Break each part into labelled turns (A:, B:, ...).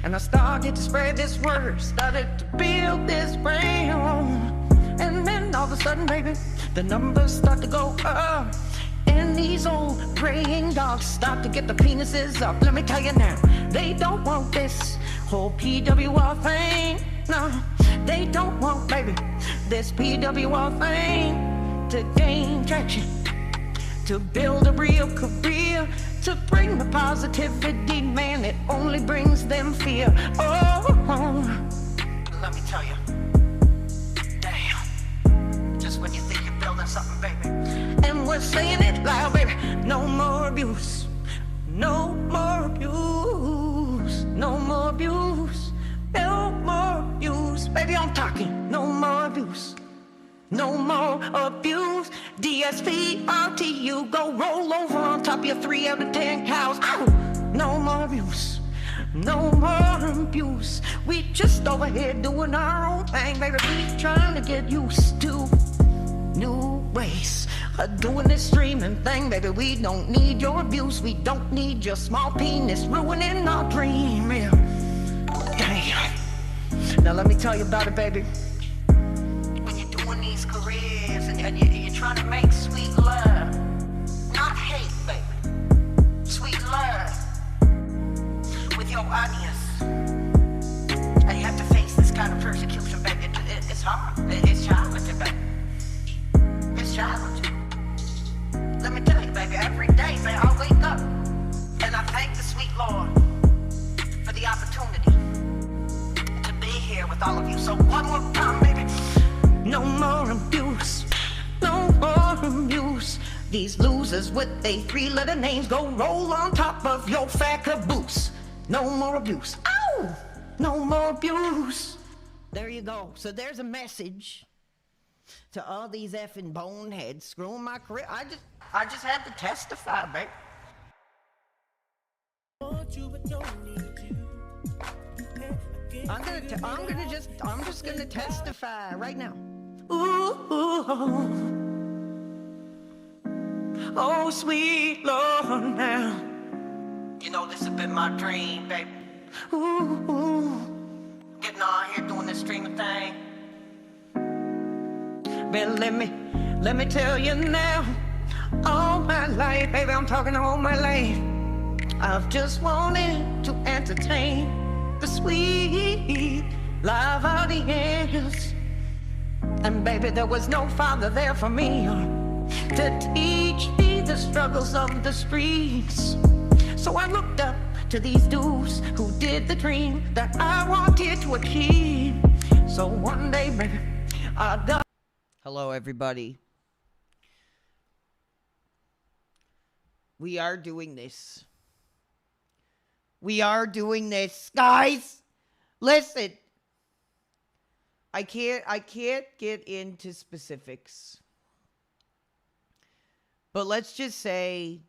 A: And I started to spread this word, started to build this brand. And then all of a sudden, baby, the numbers start to go up. And these old praying dogs start to get the penises up. Let me tell you now, they don't want this whole PWR thing. No, they don't want, baby, this PWR thing to gain traction, to build a real career, to bring the positivity, man, it only brings them fear. Oh, let me tell you, damn, just when you think you're building something, baby, and we're saying it loud, baby, no more abuse, no more abuse, no more abuse, no more abuse, baby, I'm talking, no more abuse. No more abuse. DSP, RTU, go roll over on top of your 3 out of 10 cows. Ow! No more abuse. No more abuse. We just over here doing our own thing, baby. We trying to get used to new ways of doing this streaming thing, baby. We don't need your abuse. We don't need your small penis ruining our dream. Yeah. Damn. Now let me tell you about it, baby. These careers and you're trying to make sweet love, not hate, baby. Sweet love with your audience, and you have to face this kind of persecution, baby. It's hard. It's challenging, baby. It's challenging. Let me tell you, baby, every day, man, I wake up and I thank the sweet Lord for the opportunity to be here with all of you. So one more time, baby. No more abuse, no more abuse. These losers with they 3-letter names go roll on top of your fat caboose. No more abuse. Ow! No more abuse. There you go. So there's a message to all these effing boneheads screwing my career. I just had to testify, babe. I'm just gonna testify right now. Ooh, oh, sweet Lord, now. You know this has been my dream, baby. Ooh, getting on here doing this streaming thing. But let me tell you now. All my life, baby, I'm talking all my life, I've just wanted to entertain the sweet live audience. And baby, there was no father there for me to teach me the struggles of the streets. So I looked up to these dudes who did the dream that I wanted to achieve. So one day, baby, I got... Hello, everybody. We are doing this. We are doing this. Guys, listen. I can't get into specifics. But let's just say,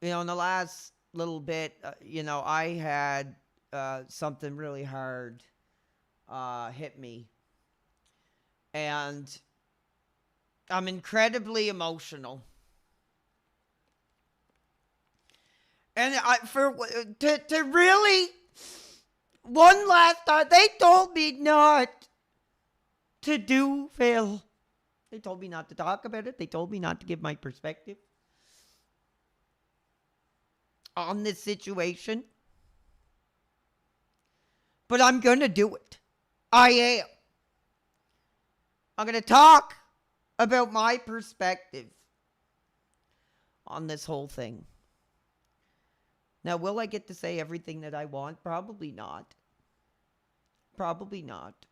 A: in the last little bit, I had something really hard hit me. And I'm incredibly emotional. And to really, one last time, they told me not to do, Phil. They told me not to talk about it. They told me not to give my perspective on this situation. But I'm going to do it. I am. I'm going to talk about my perspective on this whole thing. Now, will I get to say everything that I want? Probably not. Probably not.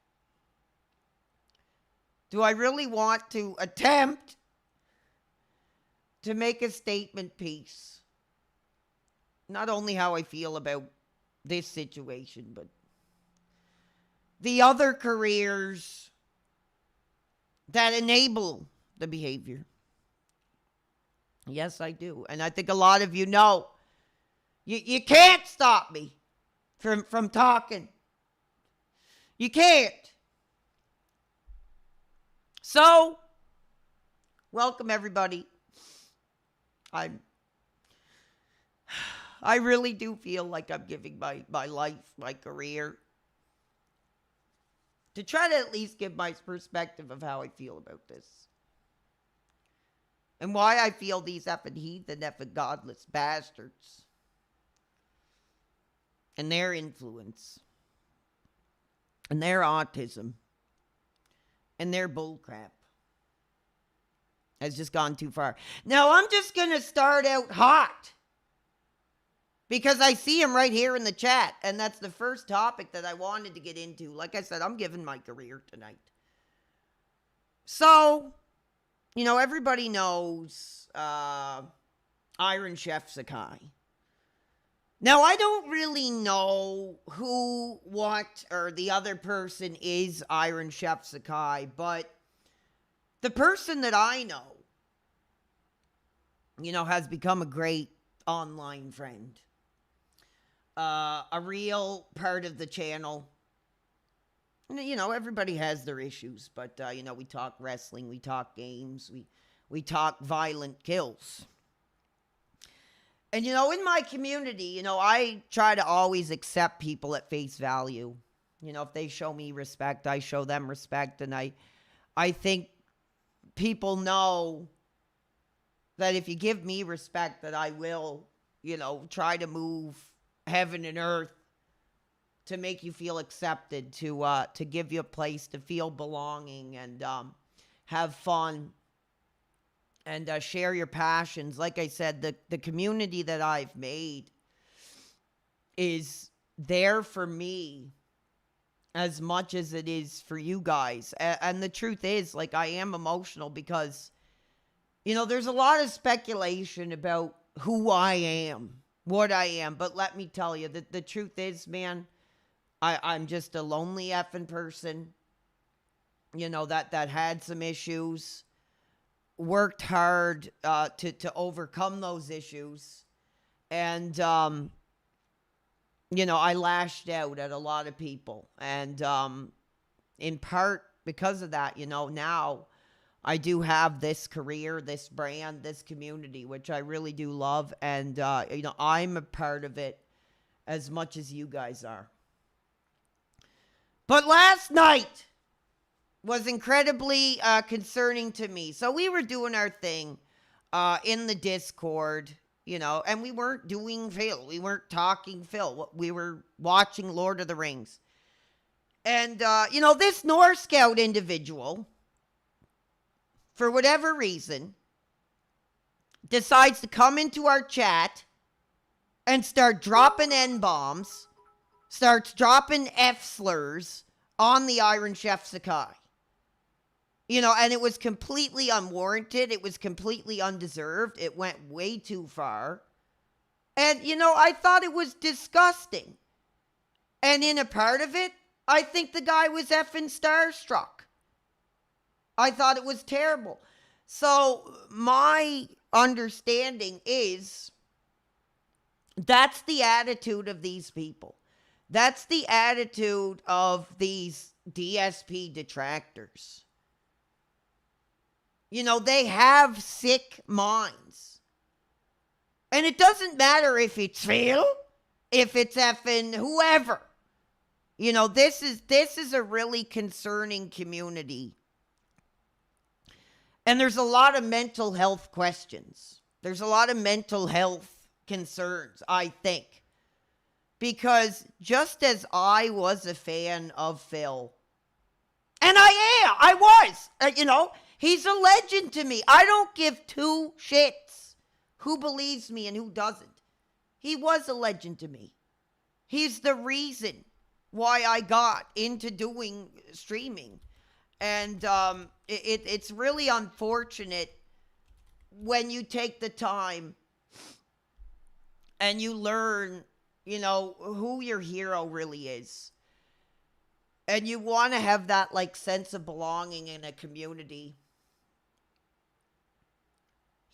A: Do I really want to attempt to make a statement piece? Not only how I feel about this situation, but the other careers that enable the behavior. Yes, I do. And I think a lot of you know. You can't stop me from talking. You can't. So, welcome everybody.
B: I really do feel like I'm giving my life, my career, to try to at least give my perspective of how I feel about this. And why I feel these effing heathen, effing godless bastards and their influence and their autism and their bullcrap has just gone too far. Now, I'm just going to start out hot because I see him right here in the chat, and that's the first topic that I wanted to get into. Like I said, I'm giving my career tonight. So, you know, everybody knows Iron Chef Sakai. Now, I don't really know who, what, or the other person is Iron Chef Sakai, but the person that I know, you know, has become a great online friend. A real part of the channel. And, you know, everybody has their issues, but, you know, we talk wrestling, we talk games, we talk violent kills. And, you know, in my community, you know, I try to always accept people at face value. You know, if they show me respect, I show them respect. And I think people know that if you give me respect, that I will, you know, try to move heaven and earth to make you feel accepted, to give you a place to feel belonging and have fun. And share your passions. Like I said, the community that I've made is there for me as much as it is for you guys. And the truth is, like, I am emotional because, you know, there's a lot of speculation about who I am, what I am. But let me tell you, the truth is, man, I'm just a lonely effing person, you know, that had some issues. Worked hard to overcome those issues. And, you know, I lashed out at a lot of people. And in part because of that, you know, now I do have this career, this brand, this community, which I really do love. And, you know, I'm a part of it as much as you guys are. But last night was incredibly concerning to me. So we were doing our thing in the Discord, you know, and we weren't doing Phil. We weren't talking Phil. We were watching Lord of the Rings. And, you know, this North Scout individual, for whatever reason, decides to come into our chat and start dropping N-bombs, starts dropping F-slurs on the Iron Chef Sakai. You know, and it was completely unwarranted. It was completely undeserved. It went way too far. And, you know, I thought it was disgusting. And in a part of it, I think the guy was effing starstruck. I thought it was terrible. So my understanding is that's the attitude of these people. That's the attitude of these DSP detractors. You know, they have sick minds. And it doesn't matter if it's Phil, if it's effing whoever. You know, this is a really concerning community. And there's a lot of mental health questions. There's a lot of mental health concerns, I think. Because just as I was a fan of Phil, and I was, you know, he's a legend to me. I don't give two shits who believes me and who doesn't. He was a legend to me. He's the reason why I got into doing streaming. And it's really unfortunate when you take the time and you learn, you know, who your hero really is. And you want to have that, like, sense of belonging in a community.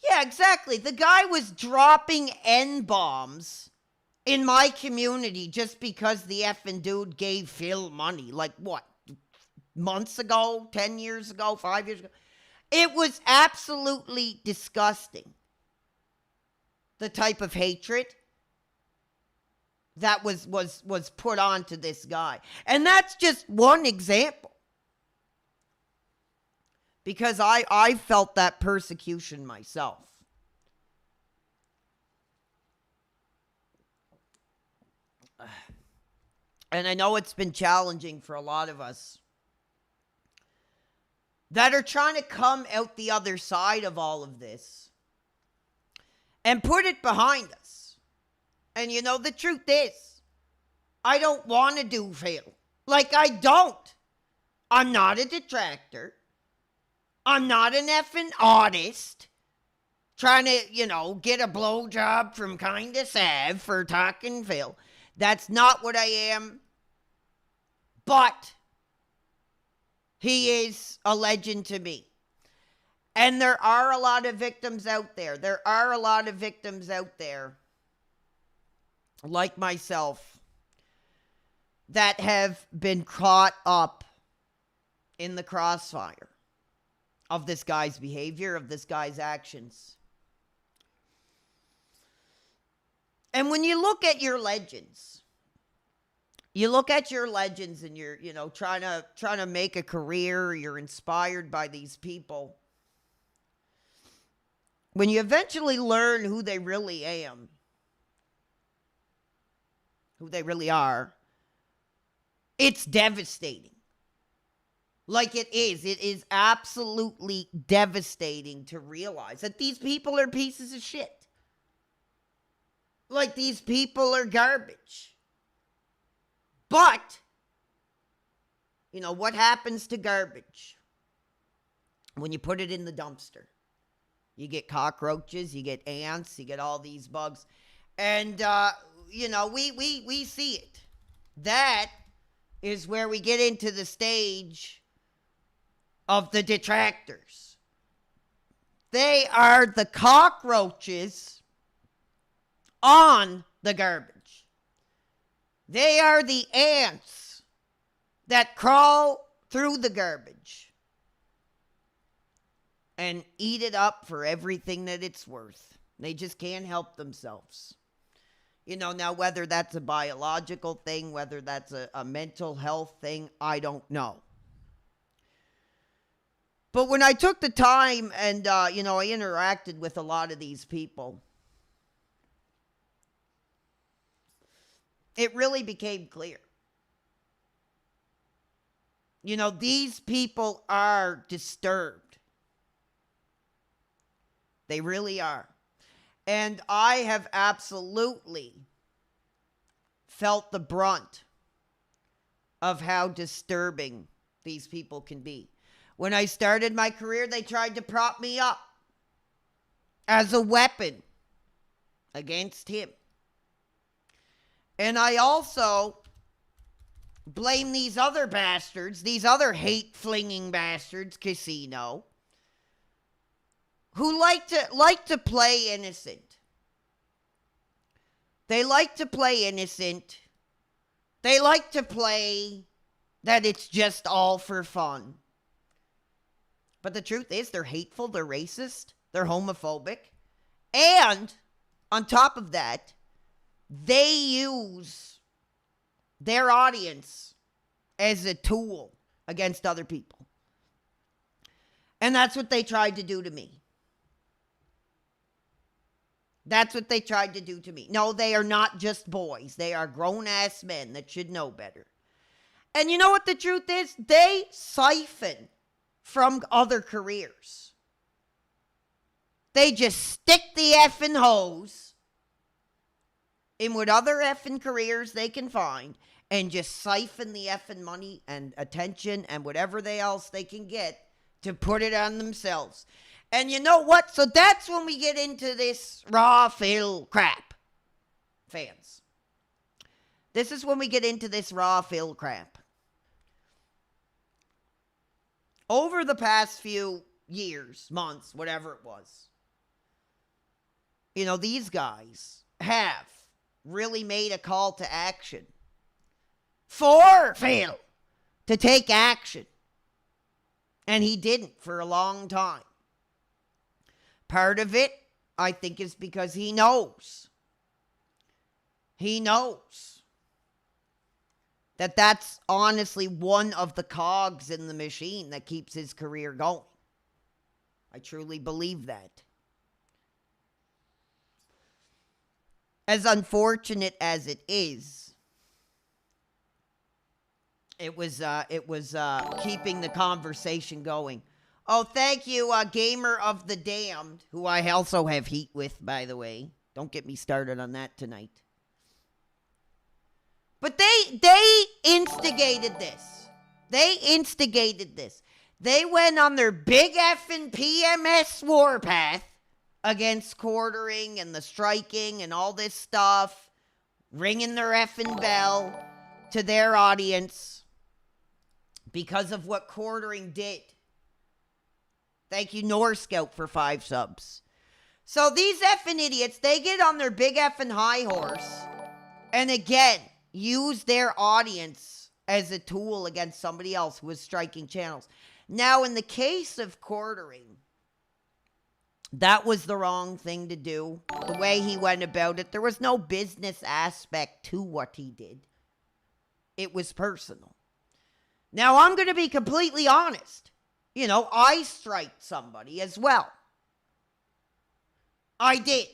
B: Yeah, exactly. The guy was dropping N-bombs in my community just because the effing dude gave Phil money. Like, what? Months ago? 10 years ago? 5 years ago? It was absolutely disgusting. The type of hatred. that was put onto this guy. And that's just one example. Because I felt that persecution myself. And I know it's been challenging for a lot of us that are trying to come out the other side of all of this and put it behind us. And you know, the truth is, I don't want to do Phil. Like, I don't. I'm not a detractor. I'm not an effing artist trying to, get a blowjob from Kinda Sav for talking Phil. That's not what I am. But he is a legend to me. And there are a lot of victims out there. There are a lot of victims out there, like myself, that have been caught up in the crossfire of this guy's behavior, of this guy's actions. And when you look at your legends, and you're, trying to make a career, you're inspired by these people. When you eventually learn who they really are, it's devastating. Like it is absolutely devastating to realize that these people are pieces of shit. Like, these people are garbage. But, what happens to garbage? When you put it in the dumpster, you get cockroaches, you get ants, you get all these bugs. And, we see it. That is where we get into the stage of the detractors. They are the cockroaches on the garbage. They are the ants that crawl through the garbage and eat it up for everything that it's worth. They just can't help themselves. Now whether that's a biological thing, whether that's a mental health thing, I don't know. But when I took the time and, I interacted with a lot of these people, it really became clear. These people are disturbed. They really are. And I have absolutely felt the brunt of how disturbing these people can be. When I started my career, they tried to prop me up as a weapon against him. And I also blame these other bastards, these other hate-flinging bastards, Casino, who like to play innocent. They like to play innocent. They like to play that it's just all for fun. But the truth is, they're hateful, they're racist, they're homophobic. And on top of that, they use their audience as a tool against other people. And that's what they tried to do to me. That's what they tried to do to me. No, they are not just boys. They are grown-ass men that should know better. And you know what the truth is? They siphon from other careers. They just stick the effing hose in what other effing careers they can find and just siphon the effing money and attention and whatever else they can get to put it on themselves. And you know what? So that's when we get into this raw Phil crap, fans. This is when we get into this raw Phil crap. Over the past few years, months, whatever it was, these guys have really made a call to action for Phil to take action. And he didn't for a long time. Part of it, I think, is because he knows He knows that that's honestly one of the cogs in the machine that keeps his career going. I truly believe that. As unfortunate as it is, it was keeping the conversation going. Oh, thank you, Gamer of the Damned, who I also have heat with, by the way. Don't get me started on that tonight. But they instigated this. They went on their big effing PMS warpath against quartering and the striking and all this stuff, ringing their effing bell to their audience because of what quartering did. Thank you, Norscout, for 5 subs. So these effing idiots, they get on their big effing high horse and again use their audience as a tool against somebody else who is striking channels. Now, in the case of quartering, that was the wrong thing to do. The way he went about it, there was no business aspect to what he did. It was personal. Now, I'm going to be completely honest. You know, I striked somebody as well. I did.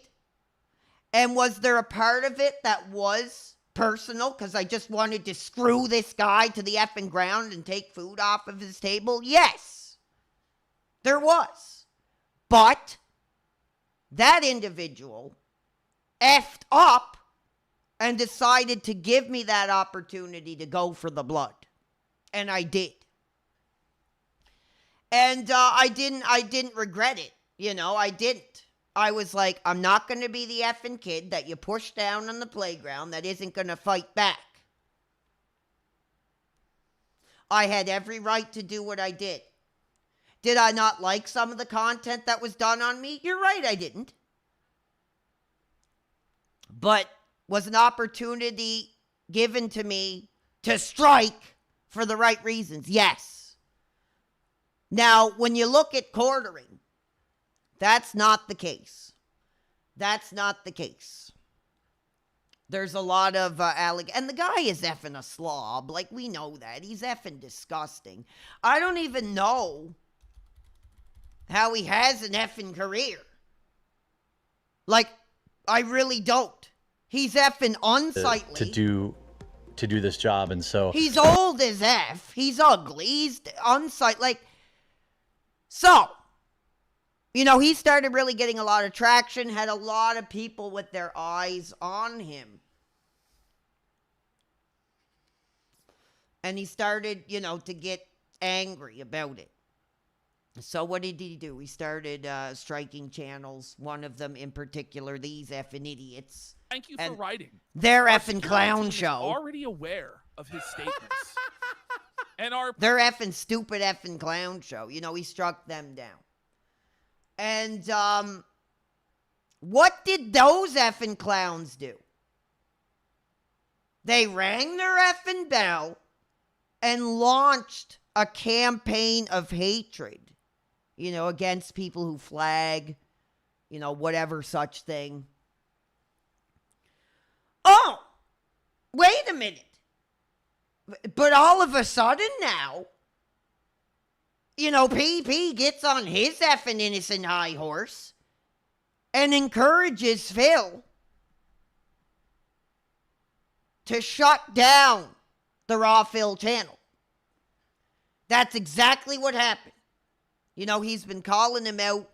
B: And was there a part of it that was personal because I just wanted to screw this guy to the effing ground and take food off of his table? Yes, there was. But that individual effed up and decided to give me that opportunity to go for the blood. And I did. And I didn't regret it. You know, I didn't. I was like, I'm not going to be the effing kid that you push down on the playground that isn't going to fight back. I had every right to do what I did. Did I not like some of the content that was done on me? You're right, I didn't. But was an opportunity given to me to strike for the right reasons? Yes. Now, when you look at quartering, that's not the case. That's not the case. There's a lot of and the guy is effing a slob. Like, we know that. He's effing disgusting. I don't even know how he has an effing career. Like, I really don't. He's effing unsightly.
C: To do this job, and so
B: he's old as F. He's ugly. He's unsightly. Like, so, you know, he started really getting a lot of traction, had a lot of people with their eyes on him. And he started, you know, to get angry about it. So what did he do? He started striking channels, one of them in particular, these effing idiots.
D: Thank you for writing.
B: Their effing clown show.
D: Already aware of his statements. And
B: their effing stupid effing clown show. You know, he struck them down. And what did those effing clowns do? They rang their effing bell and launched a campaign of hatred, you know, against people who flag, you know, whatever such thing. Oh, wait a minute. But all of a sudden now, you know, PP gets on his effing innocent high horse and encourages Phil to shut down the Raw Phil channel. That's exactly what happened. You know, he's been calling him out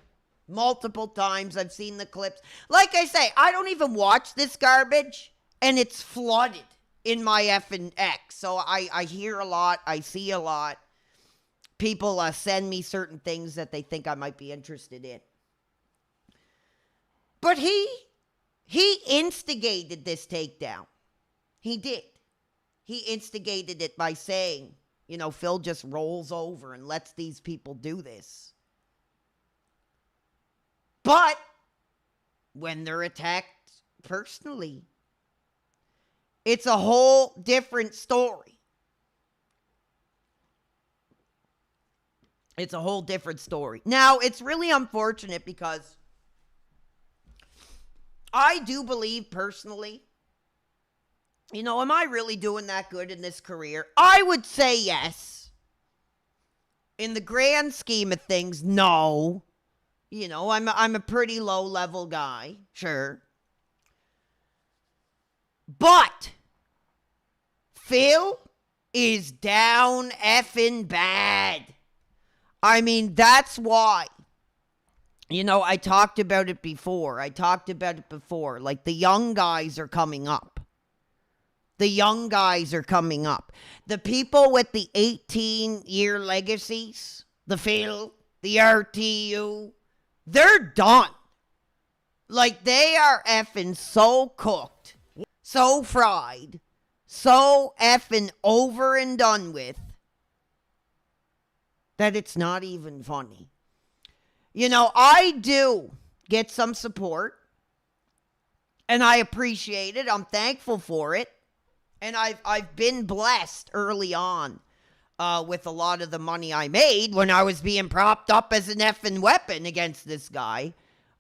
B: multiple times. I've seen the clips. Like I say, I don't even watch this garbage, and it's flooded in my effing X. So I hear a lot. I see a lot. People send me certain things that they think I might be interested in. But he instigated this takedown. He did. He instigated it by saying, you know, Phil just rolls over and lets these people do this. But when they're attacked personally, it's a whole different story. It's a whole different story. Now, it's really unfortunate because I do believe personally You know, am I really doing that good in this career? I would say yes. In the grand scheme of things, no. You know, I'm a pretty low level guy, sure. But Phil is down effing bad. I mean, that's why. You know, I talked about it before. Like, the young guys are coming up. The young guys are coming up. The people with the 18-year legacies, the Phil, the RTU, they're done. Like, they are effing so cooked, so fried, so effing over and done with that it's not even funny. You know, I do get some support, and I appreciate it. I'm thankful for it. And I've been blessed early on with a lot of the money I made when I was being propped up as an effing weapon against this guy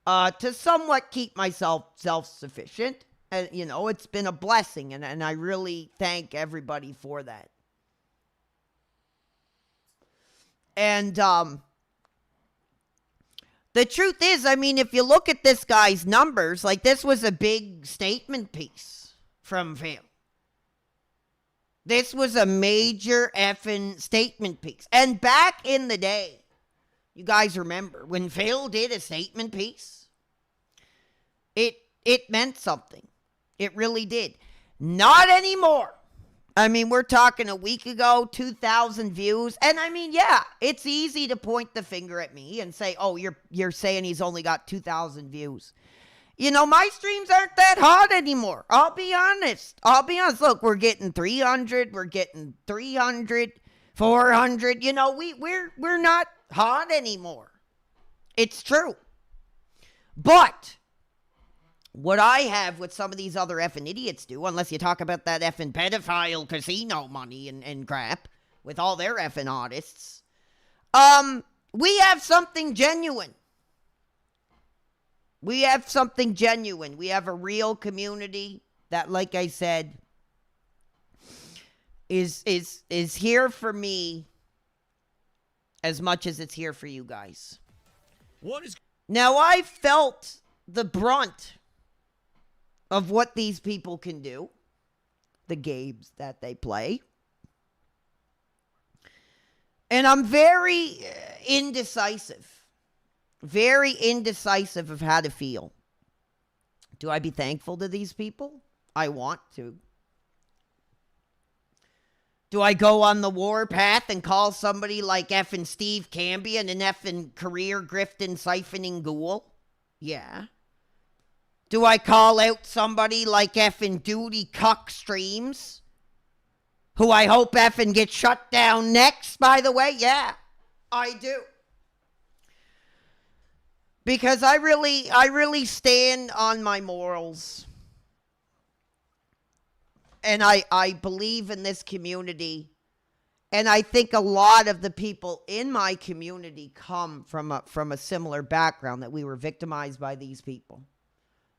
B: to somewhat keep myself self-sufficient. And, you know, it's been a blessing, and I really thank everybody for that. And the truth is, I mean, if you look at this guy's numbers, like, this was a big statement piece from Phil. This was a major effing statement piece. And back in the day, you guys remember, when Phil did a statement piece, it meant something. It really did. Not anymore. I mean, we're talking a week ago, 2,000 views. And I mean, yeah, it's easy to point the finger at me and say, oh, you're saying he's only got 2,000 views. You know, my streams aren't that hot anymore. I'll be honest. Look, we're getting 300. We're getting 300, 400. You know, we're not hot anymore. It's true. But what I have, what some of these other effing idiots do, unless you talk about that effing pedophile casino money and crap with all their effing artists, we have something genuine. We have something genuine. We have a real community that, like I said, is here for me as much as it's here for you guys. Now, I felt the brunt of what these people can do, the games that they play. And I'm very indecisive of how to feel. Do I be thankful to these people? I want to. Do I go on the war path and call somebody like effing Steve Cambion an effing career grifting siphoning ghoul? Yeah. Do I call out somebody like effing Duty Cuck Streams, who I hope effing gets shut down next, by the way? Yeah, I do. Because I really stand on my morals. And I believe in this community. And I think a lot of the people in my community come from a similar background, that we were victimized by these people.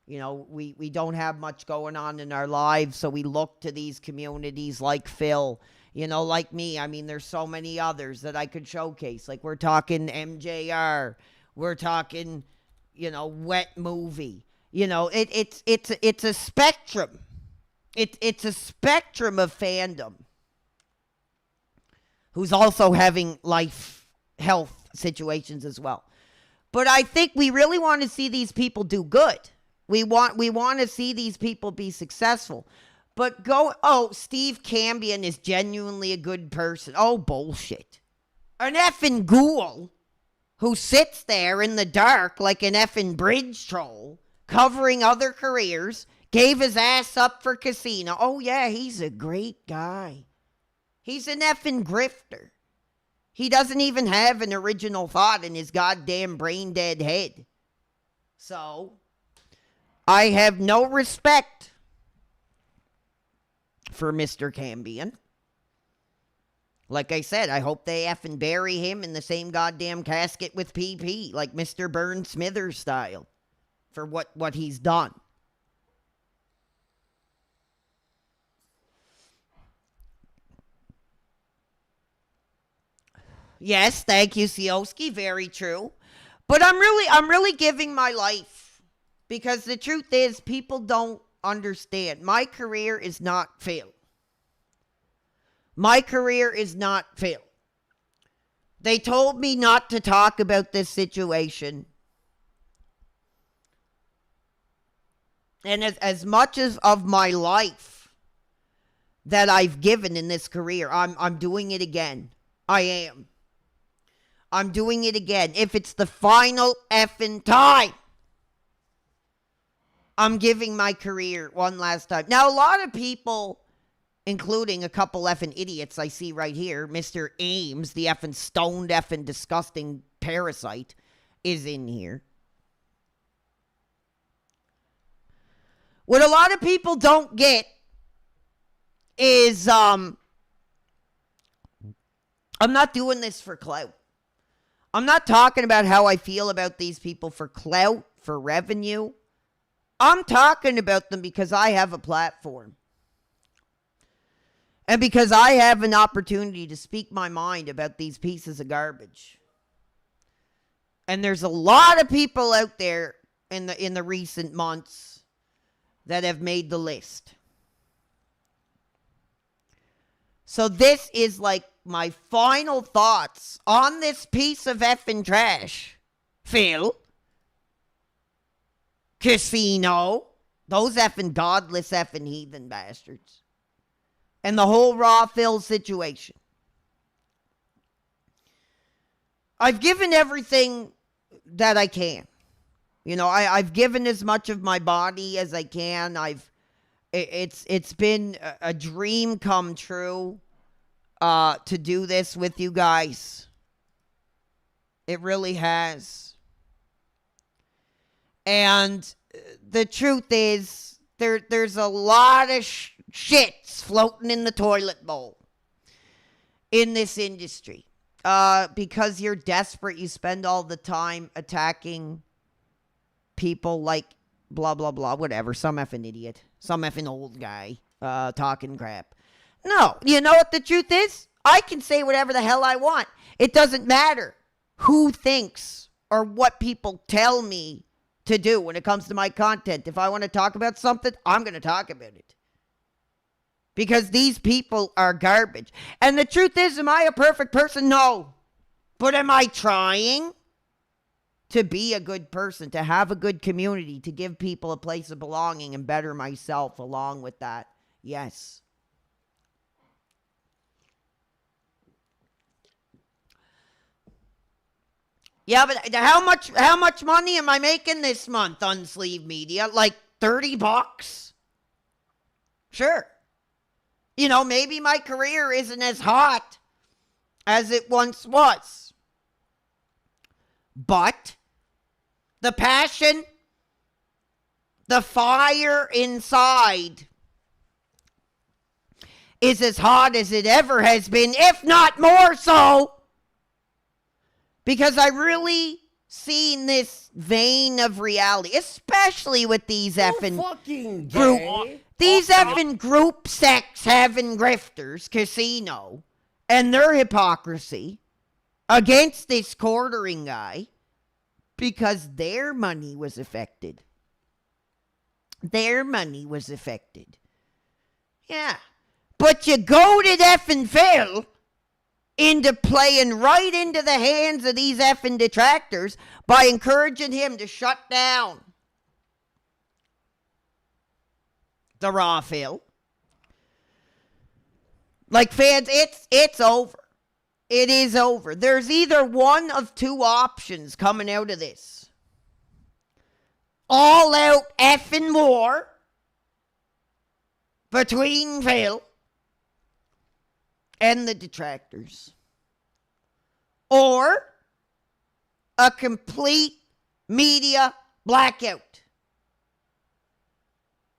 B: You know, we don't have much going on in our lives, so we look to these communities like Phil, you know, like me. I mean, there's so many others that I could showcase. Like, we're talking MJR. We're talking, you know, Wet Movie. You know, it's a spectrum. It's a spectrum of fandom who's also having health situations as well. But I think we really want to see these people do good. We want to see these people be successful. But Steve Cambion is genuinely a good person. Oh, bullshit. An effing ghoul who sits there in the dark like an effing bridge troll, covering other careers, gave his ass up for casino. Oh, yeah, he's a great guy. He's an effing grifter. He doesn't even have an original thought in his goddamn brain-dead head. So, I have no respect for Mr. Cambion. Like I said, I hope they effing bury him in the same goddamn casket with PP, like Mr. Burn Smithers style, for what he's done. Yes, thank you, Sioski. Very true. But I'm really giving my life because the truth is people don't understand. My career is not Phil. My career is not Phil. They told me not to talk about this situation. And as much as of my life that I've given in this career, I'm doing it again. I am. I'm doing it again. If it's the final effing time, I'm giving my career one last time. Now, a lot of people, including a couple effing idiots I see right here, Mr. Ames, the effing stoned effing disgusting parasite, is in here. What a lot of people don't get is I'm not doing this for clout. I'm not talking about how I feel about these people for clout, for revenue. I'm talking about them because I have a platform. And because I have an opportunity to speak my mind about these pieces of garbage. And there's a lot of people out there in the recent months that have made the list. So this is like my final thoughts on this piece of effing trash. Phil. Casino. Those effing godless effing heathen bastards. And the whole Raw Phil situation. I've given everything that I can. You know, I've given as much of my body as I can. It's been a dream come true to do this with you guys. It really has. And the truth is, there's a lot of shits floating in the toilet bowl in this industry. Because you're desperate, you spend all the time attacking people like blah, blah, blah, whatever. Some effing idiot. Some effing old guy talking crap. No, you know what the truth is? I can say whatever the hell I want. It doesn't matter who thinks or what people tell me to do when it comes to my content. If I want to talk about something, I'm going to talk about it. Because these people are garbage. And the truth is, am I a perfect person? No. But am I trying to be a good person, to have a good community, to give people a place of belonging and better myself along with that? Yes. Yeah, but how much money am I making this month on Sleeve Media? Like $30? Sure. You know, maybe my career isn't as hot as it once was. But the passion, the fire inside is as hot as it ever has been, if not more so. Because I really seen this vein of reality, especially with these effing group. These effing group sex having grifters, Casino, and their hypocrisy against this quartering guy because their money was affected. Their money was affected. Yeah. But you goaded effing Phil into playing right into the hands of these effing detractors by encouraging him to shut down the Raw Phil. Like, fans, it's over. It is over. There's either one of two options coming out of this. All out effing war between Phil and the detractors. Or a complete media blackout.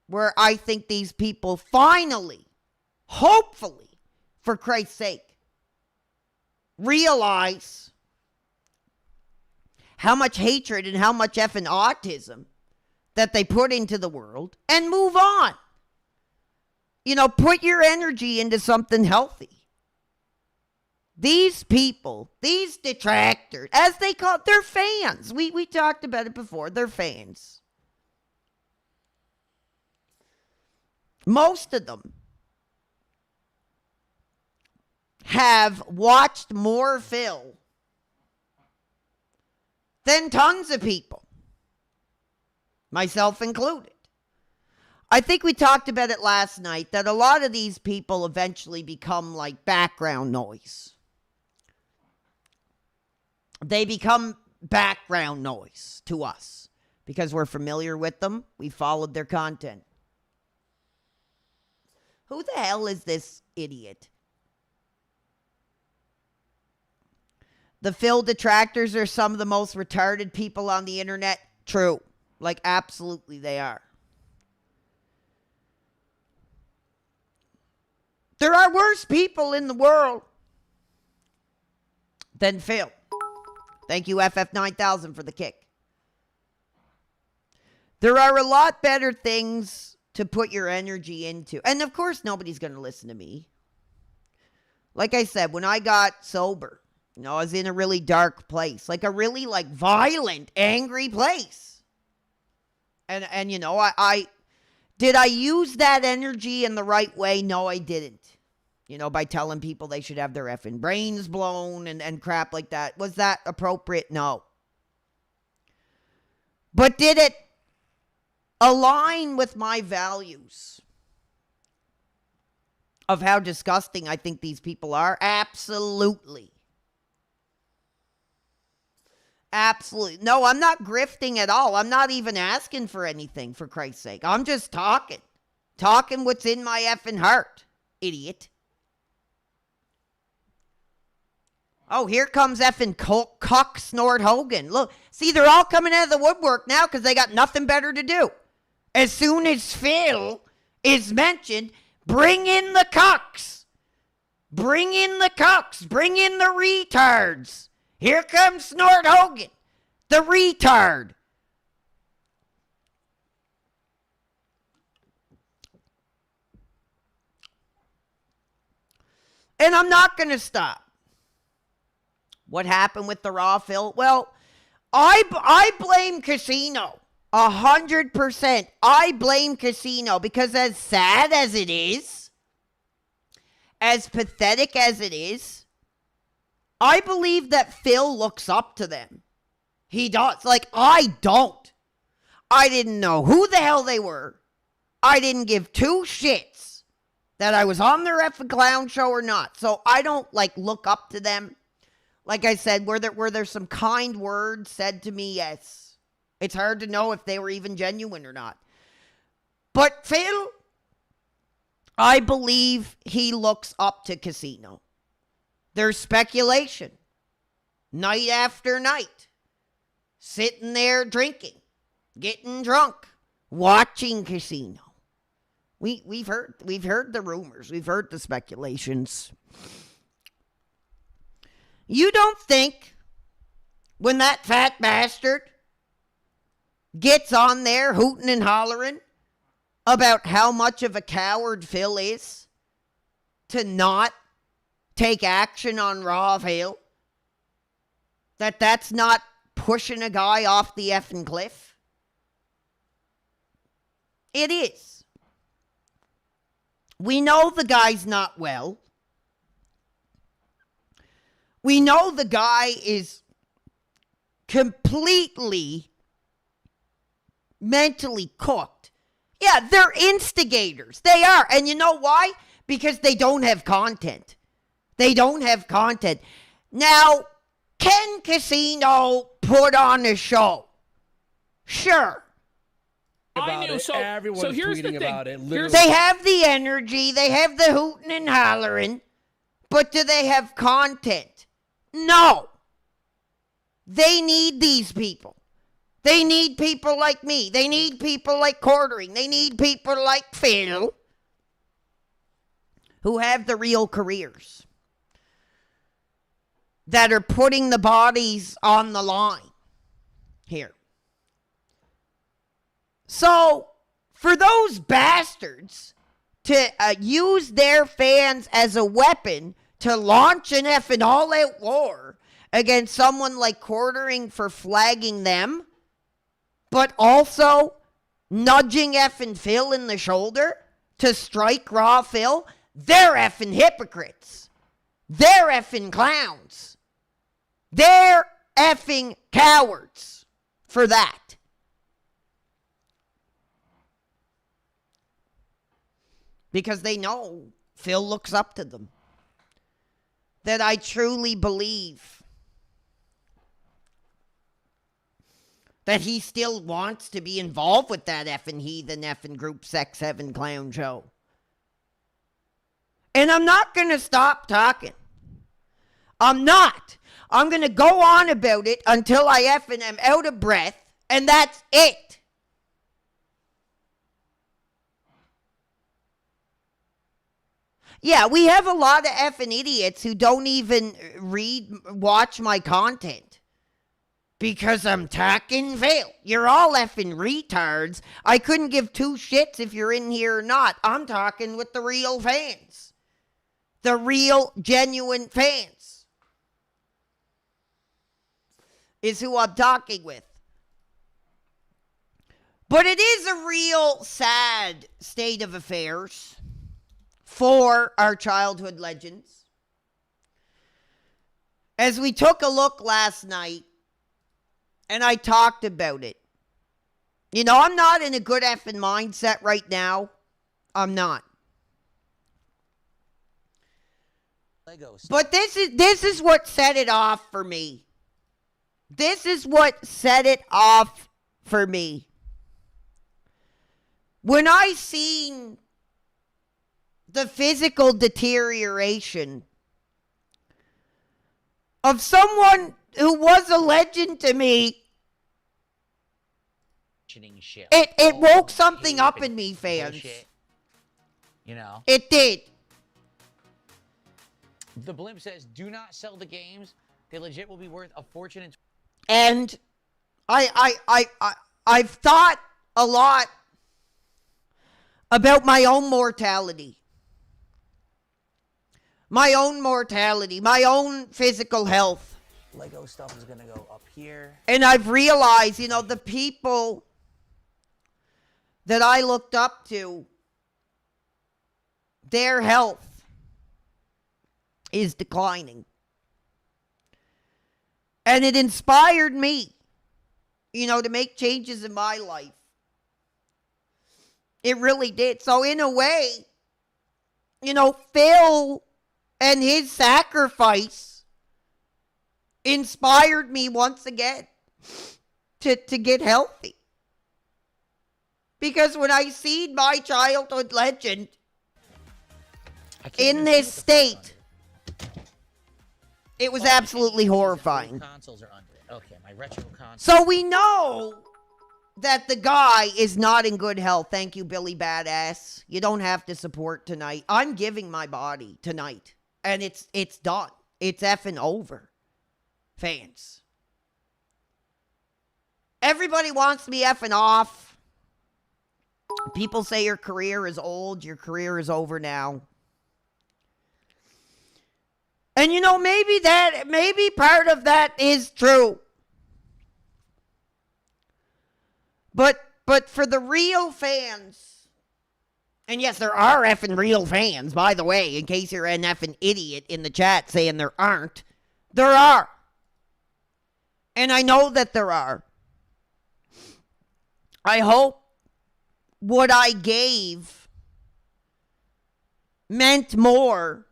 B: Where I think these people finally, hopefully, for Christ's sake, realize how much hatred and how much effing autism that they put into the world and move on. You know, put your energy into something healthy. These people, these detractors, as they call it, they're fans. We talked about it before. They're fans. Most of them have watched more Phil than tons of people, myself included. I think we talked about it last night that a lot of these people eventually become like background noise. They become background noise to us because we're familiar with them. We followed their content. Who the hell is this idiot? The Phil detractors are some of the most retarded people on the internet. True. Like, absolutely they are. There are worse people in the world than Phil. Thank you, FF9000, for the kick. There are a lot better things to put your energy into. And of course, nobody's going to listen to me. Like I said, when I got sober, I was in a really dark place, like a really violent, angry place. And I did I use that energy in the right way? No, I didn't. By telling people they should have their effing brains blown and crap like that. Was that appropriate? No. But did it align with my values of how disgusting I think these people are? Absolutely. Absolutely. No, I'm not grifting at all. I'm not even asking for anything, for Christ's sake. I'm just talking. Talking what's in my effing heart, idiot. Oh, here comes effing Cuck Snort Hogan. Look, see, they're all coming out of the woodwork now because they got nothing better to do. As soon as Phil is mentioned, bring in the cucks. Bring in the cucks. Bring in the retards. Here comes Snort Hogan, the retard. And I'm not going to stop. What happened with the Raw Phil? Well, I blame Casino. 100%. I blame Casino because as sad as it is, as pathetic as it is, I believe that Phil looks up to them. He does. I don't. I didn't know who the hell they were. I didn't give two shits that I was on their effing clown show or not. So I don't look up to them. Like I said, were there some kind words said to me? Yes. It's hard to know if they were even genuine or not. But Phil, I believe he looks up to Casino. There's speculation. Night after night. Sitting there drinking. Getting drunk. Watching Casino. We've heard the rumors. We've heard the speculations. You don't think when that fat bastard gets on there hooting and hollering about how much of a coward Phil is to not take action on Raw Phil, that's not pushing a guy off the effing cliff? It is. We know the guy's not well. We know the guy is completely mentally cooked. Yeah, they're instigators. They are. And you know why? Because they don't have content. They don't have content. Now, can Casino put on a show? Sure.
D: I knew. So here's the thing.
E: About it,
B: they have the energy. They have the hooting and hollering. But do they have content? No. They need these people. They need people like me. They need people like Quartering. They need people like Phil who have the real careers that are putting the bodies on the line here. So, for those bastards to use their fans as a weapon to launch an effing all-out war against someone like Quartering for flagging them, but also nudging effing Phil in the shoulder to strike Raw Phil, they're effing hypocrites. They're effing clowns. They're effing cowards for that. Because they know Phil looks up to them. That I truly believe that he still wants to be involved with that effing heathen effing group sex heaven clown show. And I'm not going to stop talking. I'm not. I'm going to go on about it until I effing am out of breath, and that's it. Yeah, we have a lot of effing idiots who don't even watch my content. Because I'm talking Phil. You're all effing retards. I couldn't give two shits if you're in here or not. I'm talking with the real fans. The real, genuine fans. Is who I'm talking with. But it is a real sad state of affairs for our childhood legends. As we took a look last night, and I talked about it. You know, I'm not in a good effing mindset right now. I'm not.
E: Legos.
B: But this is what set it off for me. This is what set it off for me. When I seen the physical deterioration of someone who was a legend to me,
E: Shit.
B: it woke something up in me, fans.
E: Bullshit. You know?
B: It did.
E: The blimp says, do not sell the games. They legit will be worth a fortune.
B: And I've thought a lot about my own mortality. My own mortality, my own physical health.
E: Lego stuff is going to go up here.
B: And I've realized, you know, the people that I looked up to, their health is declining. And it inspired me, you know, to make changes in my life. It really did. So in a way, you know, Phil and his sacrifice inspired me once again to get healthy. Because when I seen my childhood legend in this state, it was absolutely horrifying.
E: Consoles are under it. Okay, my retro console.
B: So we know that the guy is not in good health. Thank you, Billy Badass. You don't have to support tonight. I'm giving my body tonight. And it's done. It's effing over. Fans. Everybody wants to be effing off. People say your career is old. Your career is over now. And you know, maybe part of that is true. But for the real fans, and yes, there are effing real fans, by the way, in case you're an effing idiot in the chat saying there aren't. There are. And I know that there are. I hope what I gave meant more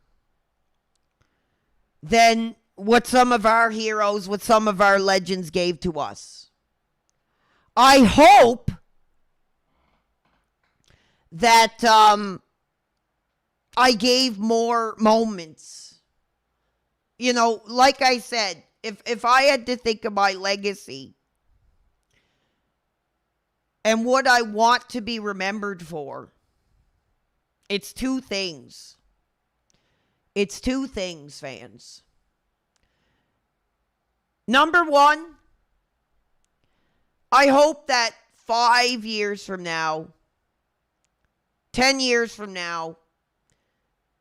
B: than what some of our heroes, what some of our legends gave to us. I hope that I gave more moments. You know, like I said, if I had to think of my legacy and what I want to be remembered for, it's two things. It's two things, fans. Number one, I hope that 5 years from now, 10 years from now,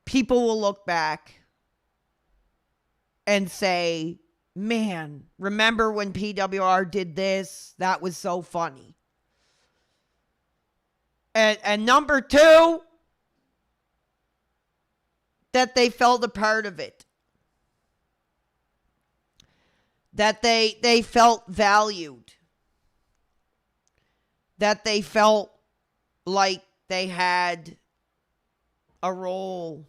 B: people will look back and say, man, remember when PWR did this? That was so funny. And number two, that they felt a part of it. That they felt valued. That they felt like they had a role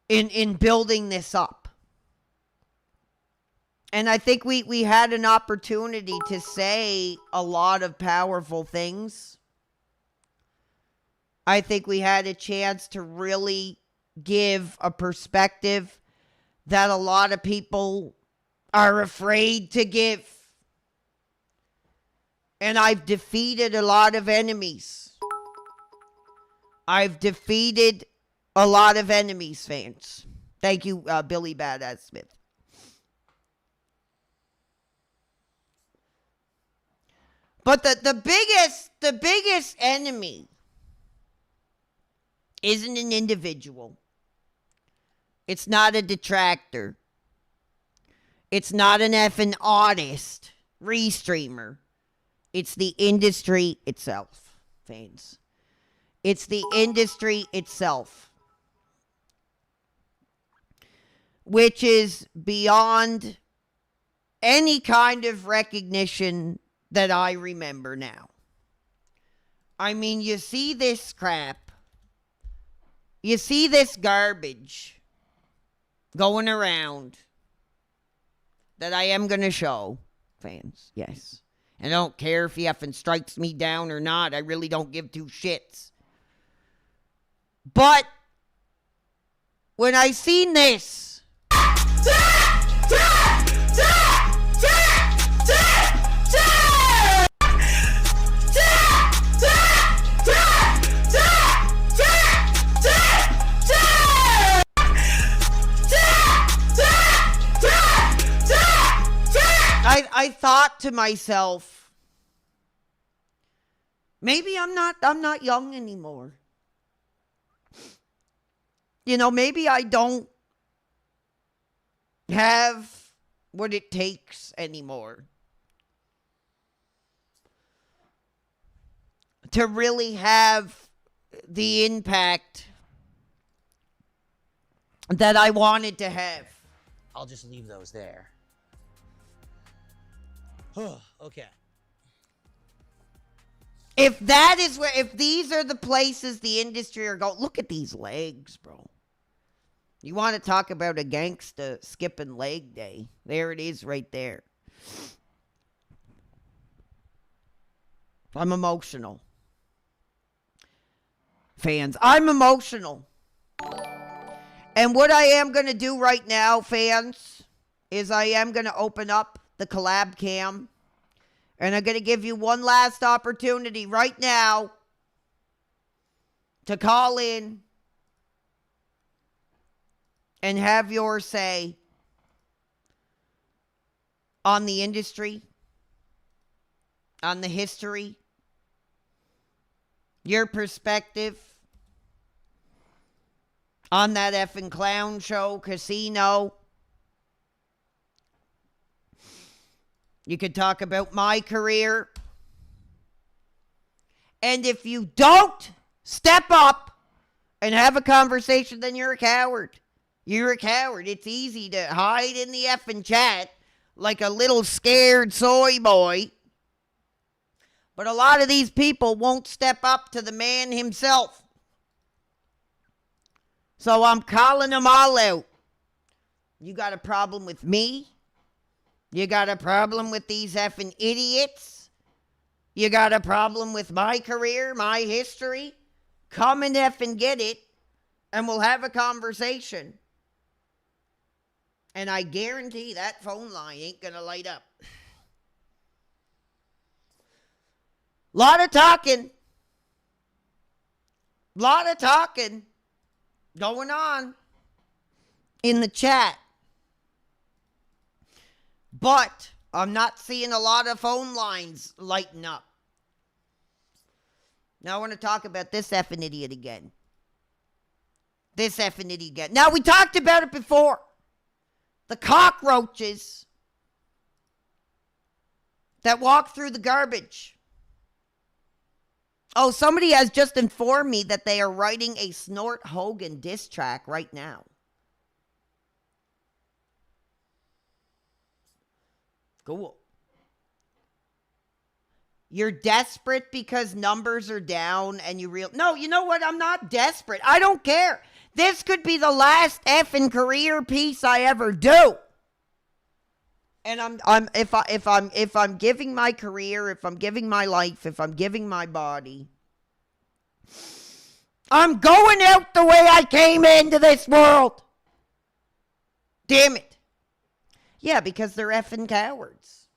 B: in building this up. And I think we had an opportunity to say a lot of powerful things. I think we had a chance to really give a perspective that a lot of people are afraid to give. And I've defeated a lot of enemies. I've defeated a lot of enemies, fans. Thank you, Billy Badass Smith. But the biggest enemy isn't an individual. It's not a detractor. It's not an effing artist, restreamer. It's the industry itself, fans. It's the industry itself, which is beyond any kind of recognition that I remember now. I mean, you see this crap. You see this garbage going around that I am going to show, fans. Yes. And I don't care if he effing strikes me down or not. I really don't give two shits. But when I seen this, I thought to myself, maybe I'm not young anymore. You know, maybe I don't have what it takes anymore to really have the impact that I wanted to have.
E: I'll just leave those there. Okay.
B: If that is where, if these are the places the industry are going, look at these legs, bro. You want to talk about a gangsta skipping leg day? There it is right there. I'm emotional. Fans, I'm emotional. And what I am going to do right now, fans, is I am going to open up the collab cam. And I'm going to give you one last opportunity right now to call in and have your say on the industry, on the history, your perspective on that effing clown show, Casino. You could talk about my career. And if you don't step up and have a conversation, then you're a coward. You're a coward. It's easy to hide in the effing chat like a little scared soy boy. But a lot of these people won't step up to the man himself. So I'm calling them all out. You got a problem with me? You got a problem with these effing idiots? You got a problem with my career, my history? Come and effing get it, and we'll have a conversation. And I guarantee that phone line ain't gonna light up. Lot of talking going on in the chat. But I'm not seeing a lot of phone lines lighting up. Now I want to talk about this effing idiot again. This effing idiot. Now, we talked about it before. The cockroaches that walk through the garbage. Oh, somebody has just informed me that they are writing a Snort Hogan diss track right now. Cool. You're desperate because numbers are down and you No, you know what? I'm not desperate. I don't care. This could be the last effing career piece I ever do. And if I'm giving my career, if I'm giving my life, if I'm giving my body, I'm going out the way I came into this world. Damn it. Yeah, because they're effing cowards.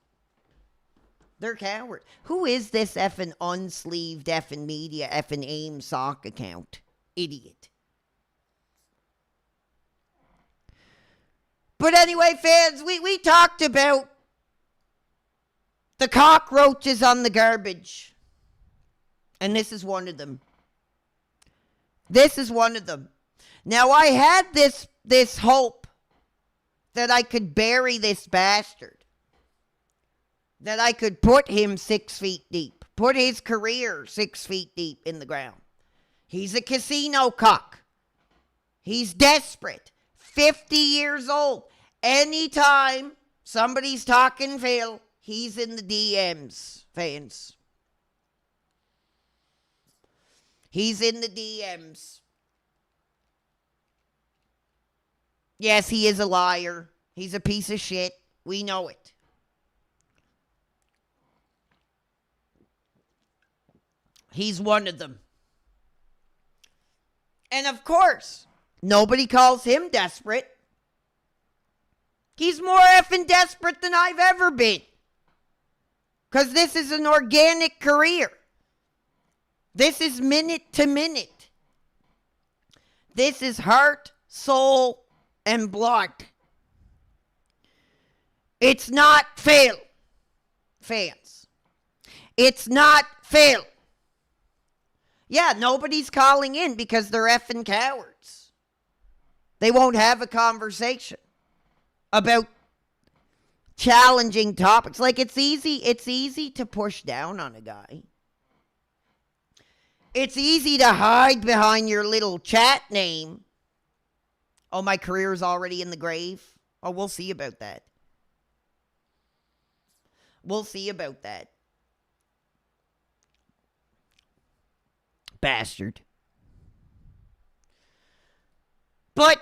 B: They're cowards. Who is this effing unsleeved effing media effing AIM sock account? Idiot. But anyway, fans, we talked about the cockroaches on the garbage. And this is one of them. This is one of them. Now, I had this hope that I could bury this bastard. That I could put him 6 feet deep. Put his career 6 feet deep in the ground. He's a casino cock. He's desperate. 50 years old. Anytime somebody's talking Phil, he's in the DMs, fans. He's in the DMs. Yes, he is a liar. He's a piece of shit. We know it. He's one of them. And of course, nobody calls him desperate. He's more effing desperate than I've ever been. Because this is an organic career. This is minute to minute. This is heart, soul, and blood. It's not fail, fans. It's not fail. Yeah, nobody's calling in because they're effing cowards. They won't have a conversation about challenging topics. Like, it's easy to push down on a guy. It's easy to hide behind your little chat name. Oh, my career is already in the grave. Oh, we'll see about that. We'll see about that. Bastard. But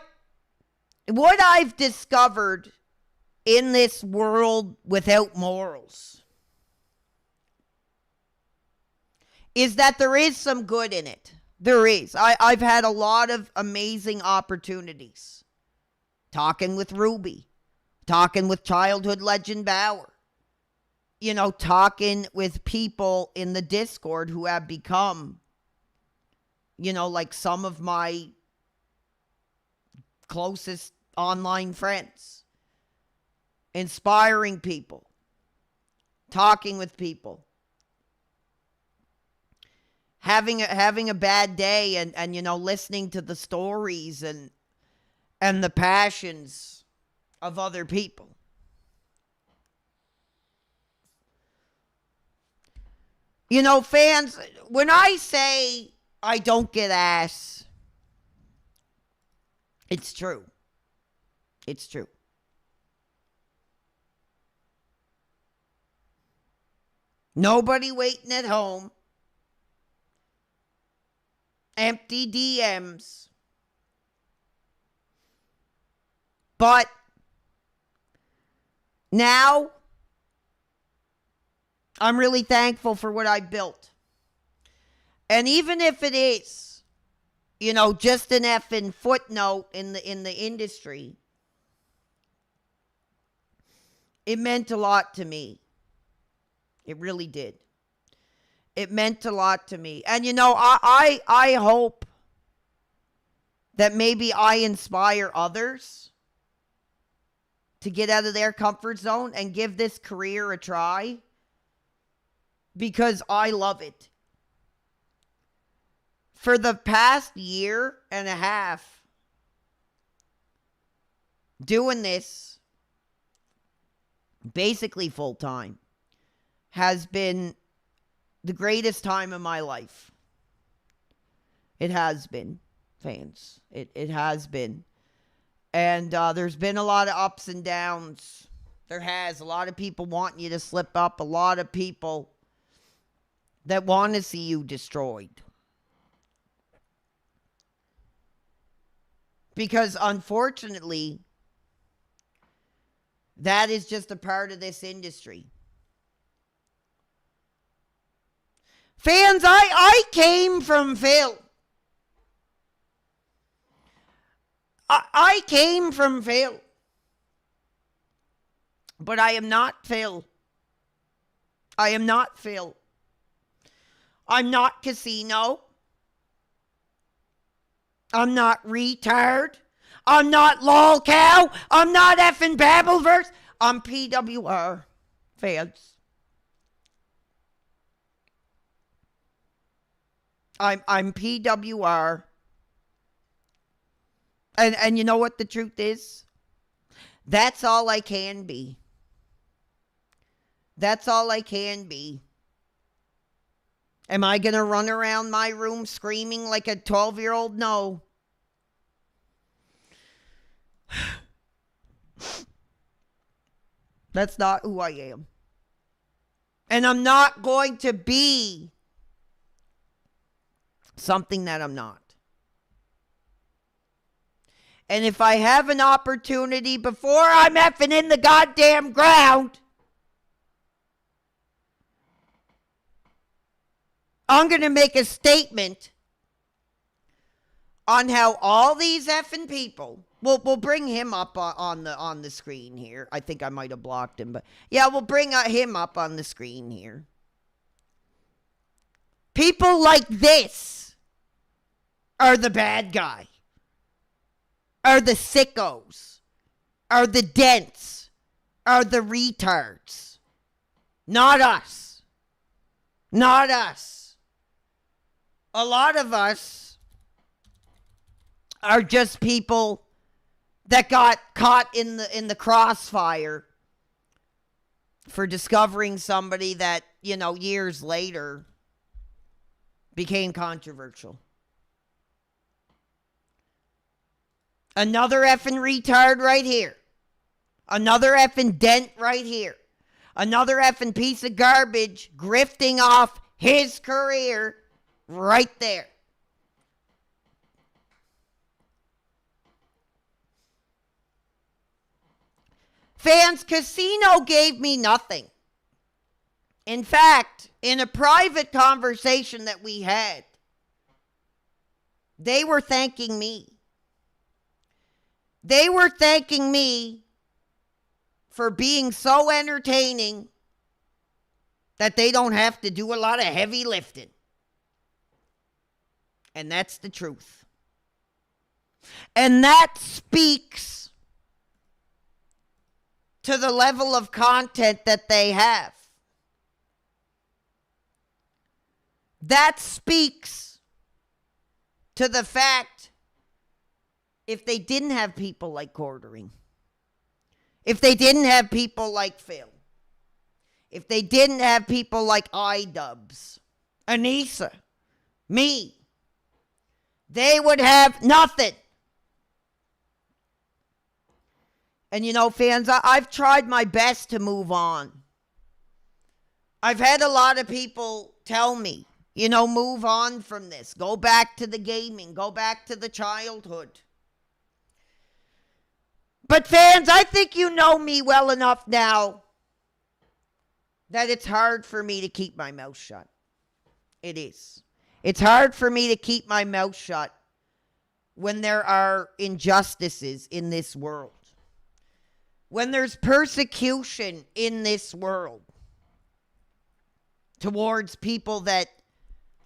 B: what I've discovered in this world without morals is that there is some good in it. There is. I've had a lot of amazing opportunities. Talking with Ruby. Talking with childhood legend Bauer. You know, talking with people in the Discord who have become, you know, like some of my closest online friends. Inspiring people. Talking with people. Having a bad day and you know, listening to the stories and the passions of other people. You know, fans, when I say I don't get ass, it's true. It's true. Nobody waiting at home. Empty DMs. But now I'm really thankful for what I built. And even if it is, you know, just an effing footnote in the industry, it meant a lot to me. It really did. It meant a lot to me. And, you know, I hope that maybe I inspire others to get out of their comfort zone and give this career a try because I love it. For the past year and a half, doing this basically full time has been the greatest time of my life. It has been, fans. It has been. And there's been a lot of ups and downs. There has. A lot of people wanting you to slip up. A lot of people that want to see you destroyed. Because unfortunately, that is just a part of this industry. Fans, I came from Phil. I came from Phil. But I am not Phil. I am not Phil. I'm not Casino. I'm not retard. I'm not lol cow. I'm not effing Babbleverse. I'm PWR, fans. I'm PWR. And you know what the truth is? That's all I can be. That's all I can be. Am I going to run around my room screaming like a 12-year-old? No. That's not who I am. And I'm not going to be something that I'm not. And if I have an opportunity before I'm effing in the goddamn ground, I'm going to make a statement on how all these effing people, we'll bring him up on the screen here. I think I might have blocked him, but yeah, we'll bring him up on the screen here. People like this are the bad guy, are the sickos, are the dents, are the retards. Not us. Not us. A lot of us are just people that got caught in the crossfire for discovering somebody that, you know, years later became controversial. Another effing retard right here. Another effing dent right here. Another effing piece of garbage grifting off his career right there. Fans, Casino gave me nothing. In fact, in a private conversation that we had, they were thanking me. They were thanking me for being so entertaining that they don't have to do a lot of heavy lifting. And that's the truth. And that speaks to the level of content that they have. That speaks to the fact, if they didn't have people like Quartering, if they didn't have people like Phil, if they didn't have people like iDubbbz, Anissa, me, they would have nothing. And you know, fans, I've tried my best to move on. I've had a lot of people tell me, you know, move on from this. Go back to the gaming. Go back to the childhood. But fans, I think you know me well enough now that it's hard for me to keep my mouth shut. It is. It's hard for me to keep my mouth shut when there are injustices in this world. When there's persecution in this world towards people that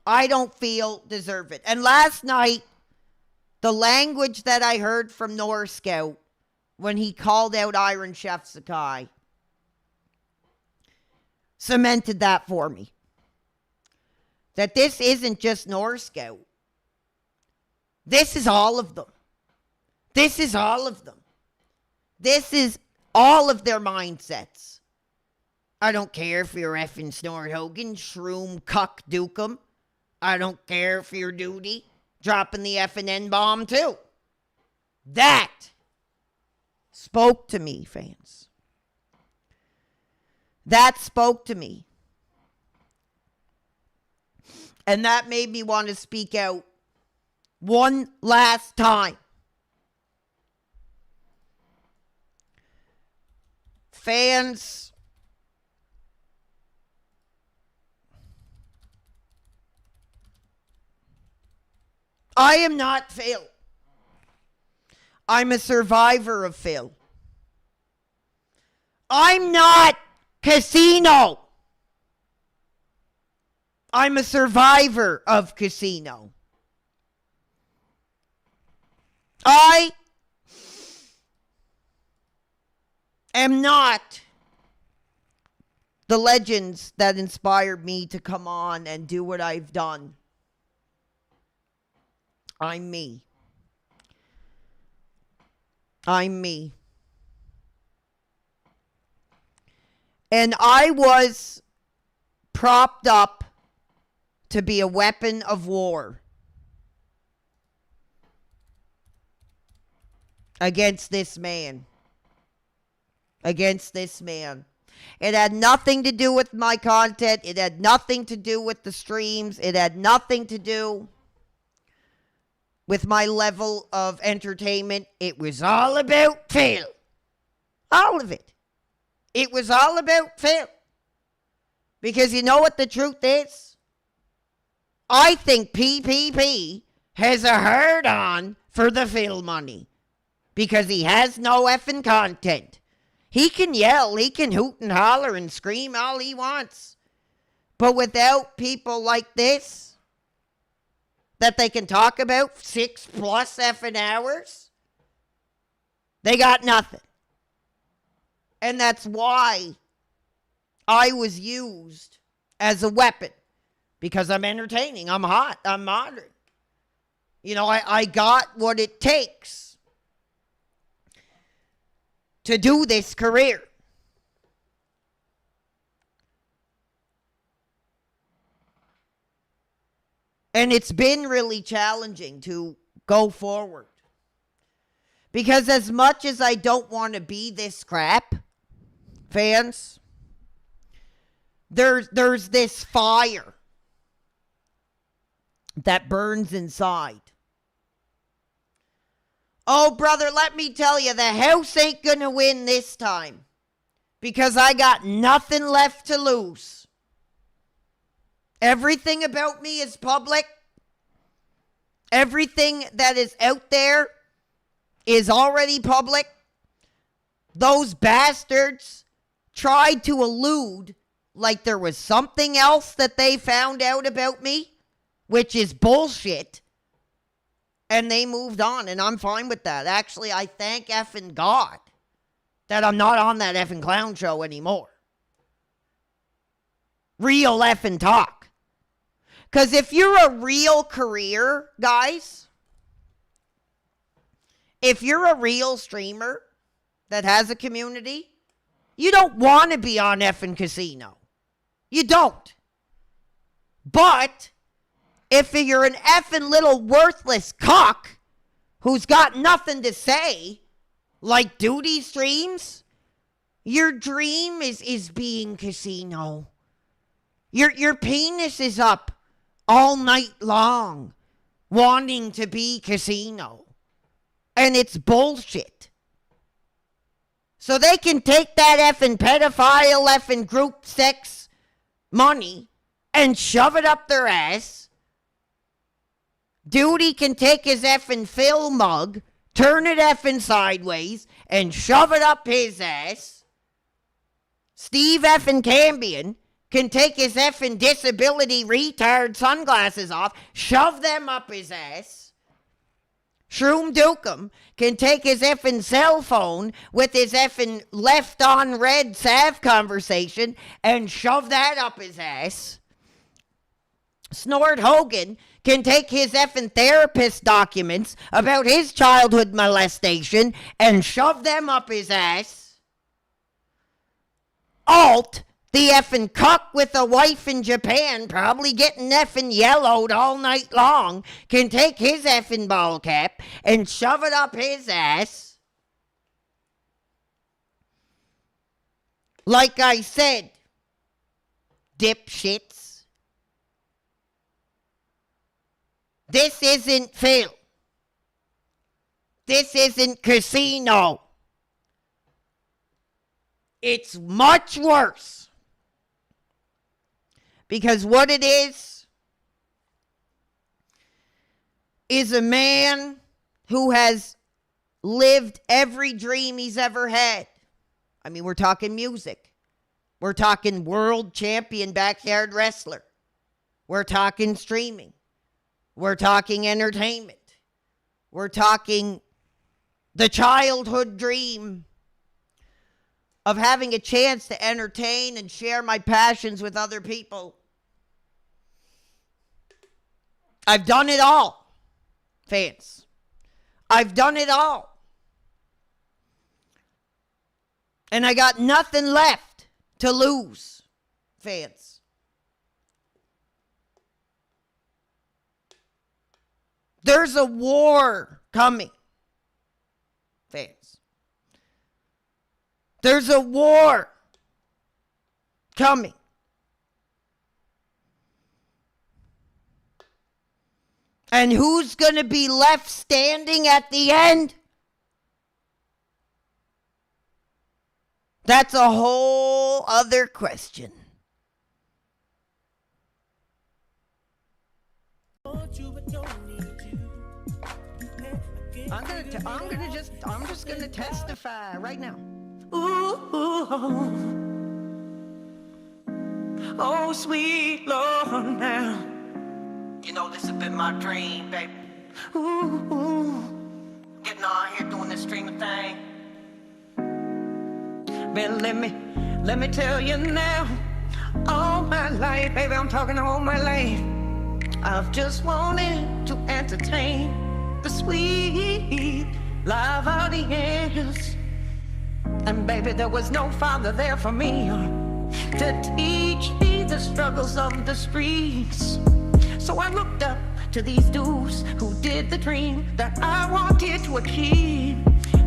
B: I don't feel deserve it. And last night, the language that I heard from Norscout when he called out Iron Chef Sakai cemented that for me. That this isn't just Norscout. This is all of them. This is all of them. This is all of their mindsets. I don't care if you're effing Snort Hogan, Shroom, Cuck, Dukem. I don't care if you're Duty, dropping the effing N-bomb too. That spoke to me, fans. That spoke to me. And that made me want to speak out one last time. Fans, I am not Phil. I'm a survivor of Phil. I'm not Casino. I'm a survivor of Casino. I am not the legends that inspired me to come on and do what I've done. I'm me. I'm me. And I was propped up to be a weapon of war against this man. Against this man. It had nothing to do with my content. It had nothing to do with the streams. It had nothing to do with my level of entertainment. It was all about Phil. All of it. It was all about Phil. Because you know what the truth is? I think PPP has a hard-on for the Phil money. Because he has no effing content. He can yell, he can hoot and holler and scream all he wants. But without people like this, that they can talk about 6+ effing hours, they got nothing. And that's why I was used as a weapon. Because I'm entertaining, I'm hot, I'm modern. You know, I got what it takes to do this career. And it's been really challenging to go forward. Because as much as I don't want to be this crap, fans, there's this fire that burns inside. Oh, brother, let me tell you, the house ain't gonna win this time. Because I got nothing left to lose. Everything about me is public. Everything that is out there is already public. Those bastards tried to allude like there was something else that they found out about me, which is bullshit. And they moved on, and I'm fine with that. Actually, I thank effing God that I'm not on that effing clown show anymore. Real effing talk. Because if you're a real career, guys, if you're a real streamer that has a community, you don't want to be on effing Casino. You don't. But if you're an effing little worthless cock who's got nothing to say, like Duty streams, your dream is being Casino. Your penis is up all night long wanting to be Casino. And it's bullshit. So they can take that effing pedophile effing group sex money and shove it up their ass. Duty can take his effing Phil mug, turn it effing sideways, and shove it up his ass. Steve effing Cambion can take his effing disability retard sunglasses off, shove them up his ass. Shroom Dukem can take his effing cell phone with his effing left on red salve conversation and shove that up his ass. Snort Hogan can take his effing therapist documents about his childhood molestation and shove them up his ass. Alt, the effing cuck with a wife in Japan, probably getting effing yellowed all night long, can take his effing ball cap and shove it up his ass. Like I said, dipshits, this isn't Phil. This isn't Casino. It's much worse. Because what it is a man who has lived every dream he's ever had. I mean, we're talking music. We're talking world champion backyard wrestler. We're talking streaming. We're talking entertainment. We're talking the childhood dream of having a chance to entertain and share my passions with other people. I've done it all, fans. I've done it all. And I got nothing left to lose, fans. There's a war coming, fans. There's a war coming. And who's going to be left standing at the end? That's a whole other question. I'm just gonna testify right now. Ooh, oh, sweet Lord, now.
A: You know, this has been my dream, baby.
B: Ooh,
A: Getting on here doing this streaming thing.
B: man, let me tell you now. All my life, baby, I'm talking all my life, I've just wanted to entertain the sweet live audience. And baby, there was no father there for me to teach me the struggles of the streets. So I looked up to these dudes who did the dream that I wanted to achieve.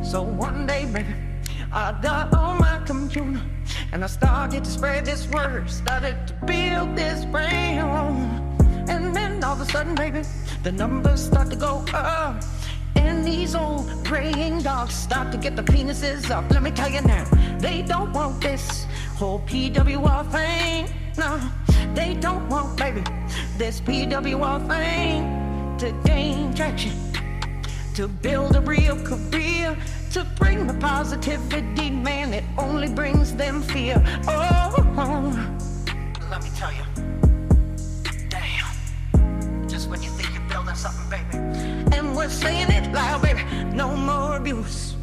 B: So one day, baby, I got on my computer and I started to spread this word, started to build this brand. And then all of a sudden, baby, the numbers start to go up. And these old praying dogs start to get the penises up. Let me tell you now, they don't want this whole PWR thing. No, they don't want, baby, this PWR thing to gain traction, to build a real career, to bring the positivity, man, it only brings them fear. Oh,
A: Let me tell you. Damn. Just when you think you're building something, baby.
B: and we're saying it loud, baby. No more abuse.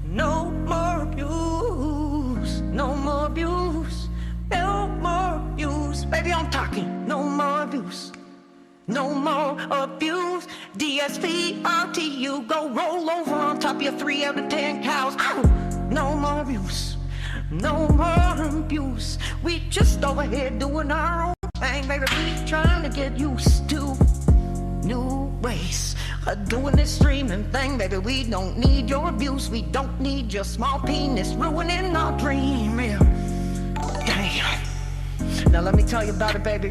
B: No more abuse. No more abuse. No more abuse. Baby, I'm talking. No more abuse. No more abuse. DSP, RTU, go roll over on top of your 3 out of 10 cows. Ow! No more abuse. No more abuse. We just over here doing our own thing, baby. We trying to get used to new ways of doing this streaming thing, baby. We don't need your abuse. We don't need your small penis ruining our dream. Yeah. Damn. Now let me tell you about it, baby.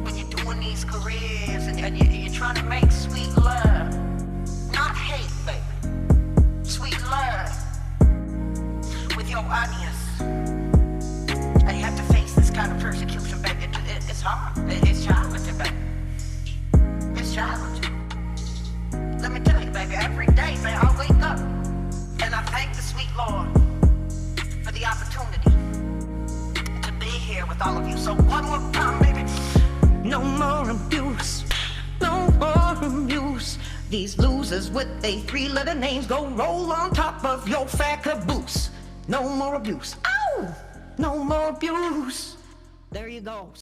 A: When you're doing these careers and you're trying to make sweet love, not hate, baby. Sweet love with your audience. And you have to face this kind of persecution, baby. It's hard. It's challenging, baby. It's challenging. Let me tell you, baby, every day, man, I wake up and I thank the sweet Lord for the opportunity to be here with all of you. So one more time, baby.
B: No more abuse. No more abuse. These losers with they 3-letter names go roll on top of your fat caboose. No more abuse. Ow! No more abuse. There you go.